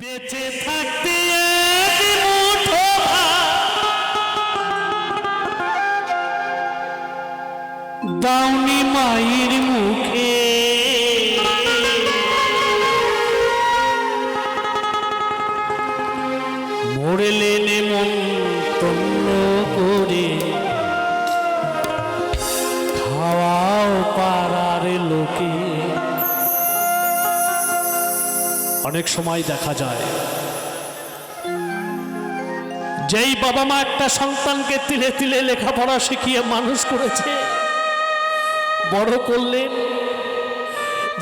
বেঁচে থাকতে এক মুঠো দাউনি মায়ের মুখে মরলে নেমন্তন্ন করে খাওয়াও পাড়ার লোকে। অনেক সময় দেখা যায় যেই বাবা মা একটা সন্তানকে তিলে তিলে লেখাপড়া শিখিয়ে মানুষ করেছে, বড় করলেন,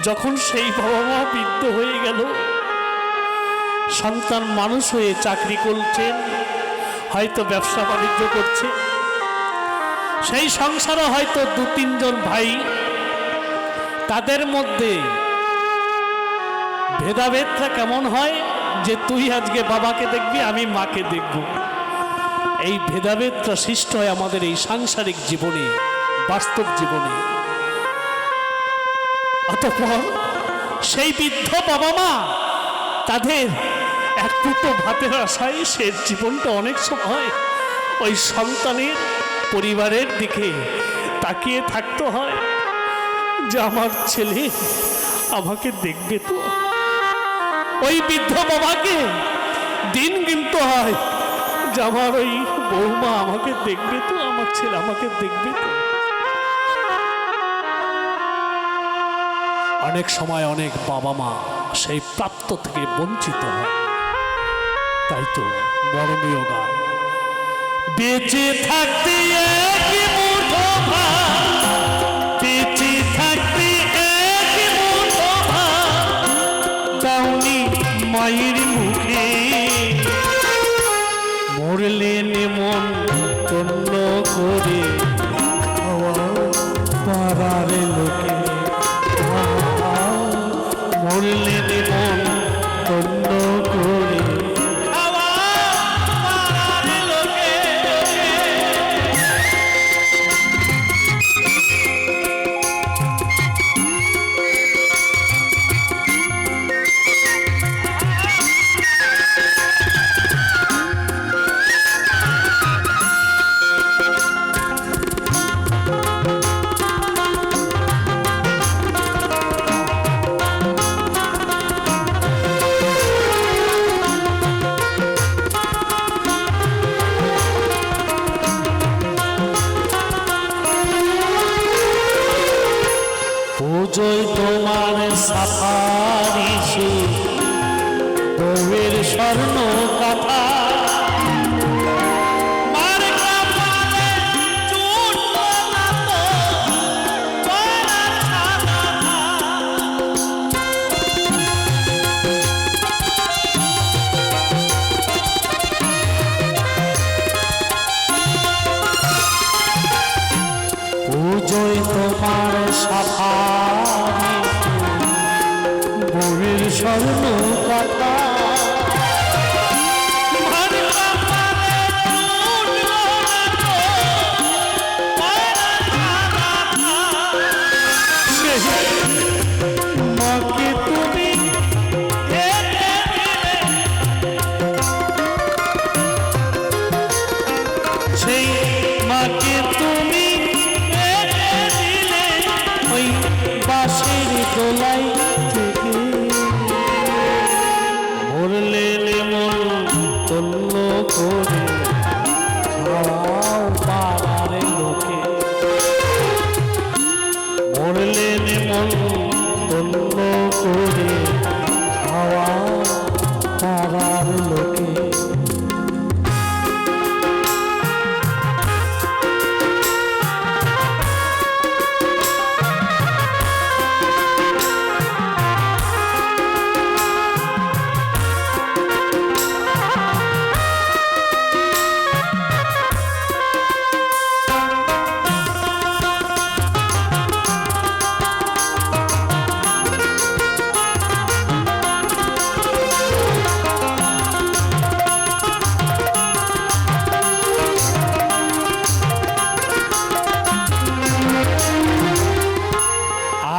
যখন সেই বাবা মা বৃদ্ধ হয়ে গেল, সন্তান মানুষ হয়ে চাকরি করছেন, হয়তো ব্যবসা বাণিজ্য করছে, সেই সংসারে হয়তো দু তিনজন ভাই, তাদের মধ্যে ভেদাভেদটা কেমন হয় যে তুই আজকে বাবাকে দেখবি, আমি মাকে দেখব। এই ভেদাভেদটা সৃষ্টি হয় আমাদের এই সাংসারিক জীবনে, বাস্তব জীবনে। অতঃপর সেই বৃদ্ধ বাবা মা তাদের এক দুটো ভাতের আশায় সে জীবনটা অনেক সময় ওই সন্তানের পরিবারের দিকে তাকিয়ে থাকতে হয় যে আমার ছেলে আমাকে দেখবে তো। ওই বৃদ্ধ বাবাকে দিন গিনতে হয় যে আমার ওই বৌমা আমাকে দেখবে তো, আমার ছেলে আমাকে দেখবে তো। অনেক সময় অনেক বাবা মা সেই প্রাপ্ত থেকে বঞ্চিত হয়। তাই তো মরমীয় গান, বেঁচে থাকতে এক মুঠো ভাত, বেঁচে থাকতে এক মুঠো ভাত দাউনি মায়ের মুখে, মরলে নেমন্তন্ন করে খাওয়াও পাড়ার লোকে, মরলে নেমন্তন্ন করে পুজোয় তোমার সাফারি বউয়ের স্বর্ণ কথা, পুজোয় তোমার সাফারি বউয়ের স্বর্ণ কথা, মাকে তুমি সেই মাকে তুমি ওই বাঁশের দোলাই থেকে, মরলে নেমন্তন্ন করে খাওয়াও পাড়ার লোকে, মরলে নেমন্তন্ন করে খাওয়াও পাড়ার লোকে।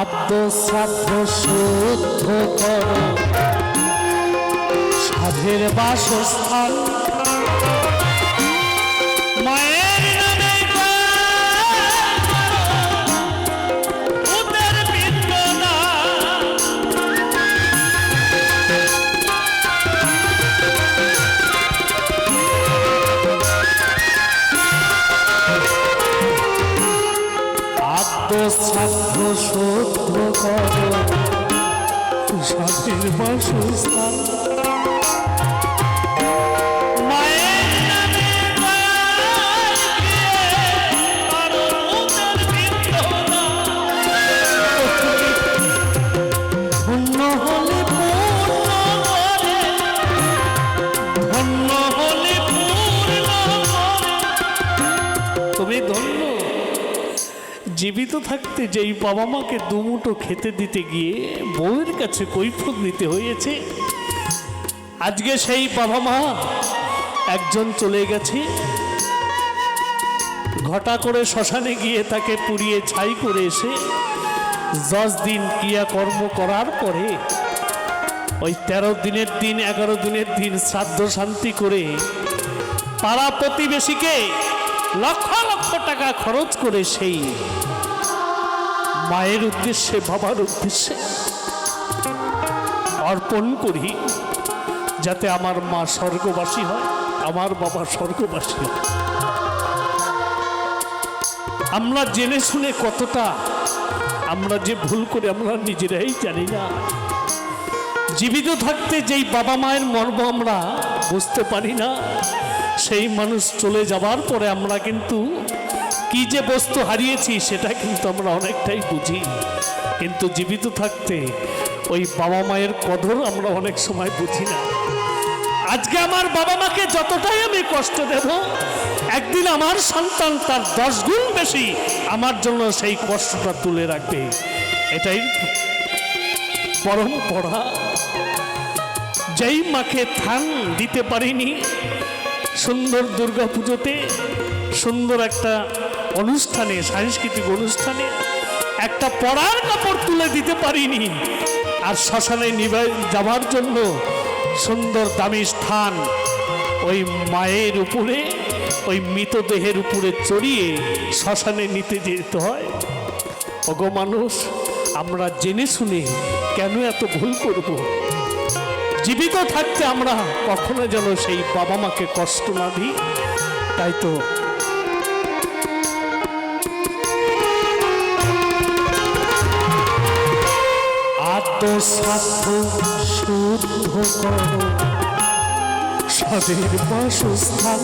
আদ্য শ্রাদ্ধ শুদ্ধ করো সাধের বাসস্থান মায়ের নামে ওদের বিন্দনা আত্মসাধ্য শোধ কর সাধের বাসস্থান জীবিত থাকতে যেই বাবা মাকে দুমুঠো খেতে দিতে গিয়ে বউয়ের কাছে কৈফিয়ত নিতে হয়েছে, আজকে সেই বাবা মা একজন চলে গেছে, ঘটা করে শ্মশানে গিয়ে তাকে পুড়িয়ে ছাই করে এসে 10 দিন ক্রিয়াকর্ম করার পরে ওই 13 দিনের দিন 11 দিনের দিন শ্রাদ্ধ শান্তি করে পাড়া প্রতিবেশীকে লক্ষ লক্ষ টাকা খরচ করে সেই মায়ের উদ্দেশ্যে বাবার উদ্দেশ্যে অর্পণ করি, যাতে আমার মা স্বর্গবাসী হয়, আমার বাবা স্বর্গবাসী হয়। আমরা জেনে শুনে কতটা আমরা যে ভুল করে আমরা নিজেরাই জানি না। জীবিত থাকতে যেই বাবা মায়ের মর্ম আমরা বুঝতে পারি না, সেই মানুষ চলে যাবার পরে আমরা কিন্তু কি যে বস্তু হারিয়েছি সেটা কিন্তু আমরা অনেকটাই বুঝি, কিন্তু জীবিত থাকতে ওই বাবা মায়ের কদর আমরা অনেক সময় বুঝি না। আজকে আমার বাবা মাকে যতটাই আমি কষ্ট দেব, একদিন আমার সন্তান তার 10 গুণ বেশি আমার জন্য সেই কষ্টটা তুলে রাখবে, এটাই পরম্পরা। যেই মাকে থান দিতে পারিনি সুন্দর দুর্গা পুজোতে, সুন্দর একটা অনুষ্ঠানে, সাংস্কৃতিক অনুষ্ঠানে একটা পরার কাপড় তুলে দিতে পারিনি, আর শ্মশানে নিবে যাওয়ার জন্য সুন্দর দামি স্থান ওই মায়ের উপরে, ওই মৃতদেহের উপরে চড়িয়ে শ্মশানে নিতে যেতে হয়। ওগো মানুষ, আমরা জেনে শুনে কেন এত ভুল করব? জীবিত থাকতে আমরা কখনো যেন সেই বাবা মাকে কষ্ট না দিই। তাই তো আত্মসাধ্য শুদ্ধ করো সাধের বাসস্থান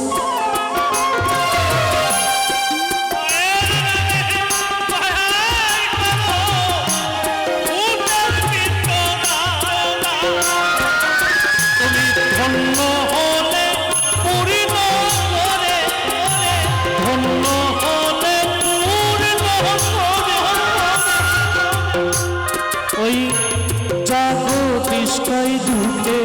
ধন্য হলে পূর্ণ করে, ধন্য হলে পূর্ণ করে ওই জগদীশটাই দুঃখে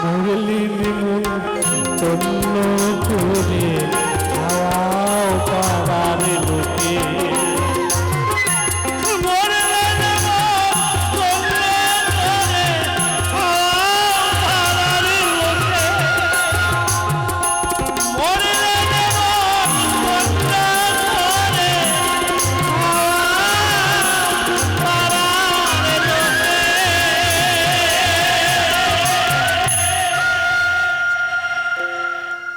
মুরলি নিমন তন্ন করে